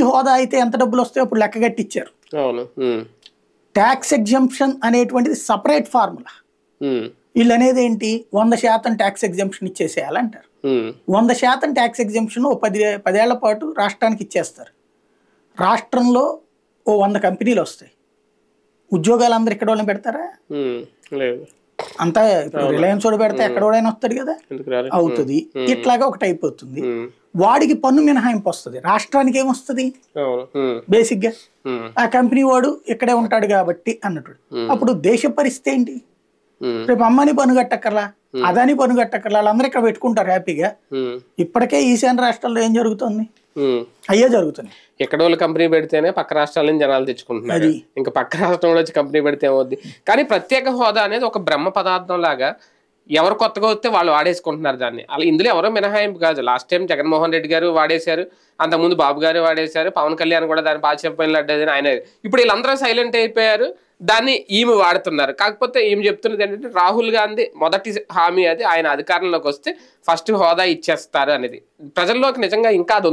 పూర్తి హోదా అయితే ఎంత డబ్బులు వస్తాయో అప్పుడు లెక్క కట్టిచ్చారు. ట్యాక్స్ ఎగ్జంప్షన్ అనేటువంటిది సపరేట్ ఫార్ములా. వీళ్ళు అనేది ఏంటి, 100% ట్యాక్స్ ఎగ్జంప్షన్ ఇచ్చేసేయాలంటారు. 100% ట్యాక్స్ ఎగ్జంప్షన్ 10 ఏళ్ల పాటు రాష్ట్రానికి ఇచ్చేస్తారు. రాష్ట్రంలో 100 కంపెనీలు వస్తాయి. ఉద్యోగాలు అందరు ఇక్కడ వాళ్ళని పెడతారా? అంతా రిలయన్స్ వాడు పెడితే ఎక్కడోడైనా వస్తాడు కదా, అవుతుంది. ఇట్లాగా ఒకటి అయిపోతుంది. వాడికి పన్ను మినహాయింపు వస్తుంది, రాష్ట్రానికి ఏమొస్తుంది బేసిక్ గా, ఆ కంపెనీ వాడు ఇక్కడే ఉంటాడు కాబట్టి అన్నట్టు. అప్పుడు దేశ పరిస్థితి ఏంటి? రేపు అమ్మని పన్ను కట్టక్కర్లా, అదాని పన్ను కట్టక్కర్లా, వాళ్ళందరూ ఇక్కడ పెట్టుకుంటారు హ్యాపీగా. ఇప్పటికే ఈశాన్య రాష్ట్రాల్లో ఏం జరుగుతుంది? అయ్యే జరుగుతుంది. ఎక్కడ వాళ్ళు కంపెనీ పెడితేనే పక్క రాష్ట్రాల నుంచి జనాలు తెచ్చుకుంటున్నారు. ఇంకా పక్క రాష్ట్రంలో వచ్చి కంపెనీ పెడితే ఏమవుద్ది? కానీ ప్రత్యేక హోదా అనేది ఒక బ్రహ్మ పదార్థం లాగా ఎవరు కొత్తగా వస్తే వాళ్ళు వాడేసుకుంటున్నారు దాన్ని. అలా ఇందులో ఎవరో మినహాయింపు కాదు. లాస్ట్ టైం జగన్మోహన్ రెడ్డి గారు వాడేశారు, అంతకుముందు బాబు గారు వాడేశారు, పవన్ కళ్యాణ్ కూడా దాన్ని బాగా చెప్పని లడ్డేదని ఆయన. ఇప్పుడు వీళ్ళందరూ సైలెంట్ అయిపోయారు, దాన్ని ఈమె వాడుతున్నారు. కాకపోతే ఈమె చెప్తున్నది ఏంటంటే రాహుల్ గాంధీ మొదటి హామీ అది, ఆయన అధికారంలోకి వస్తే ఫస్ట్ హోదా ఇచ్చేస్తారు అనేది. ప్రజల్లోకి నిజంగా ఇంకా అది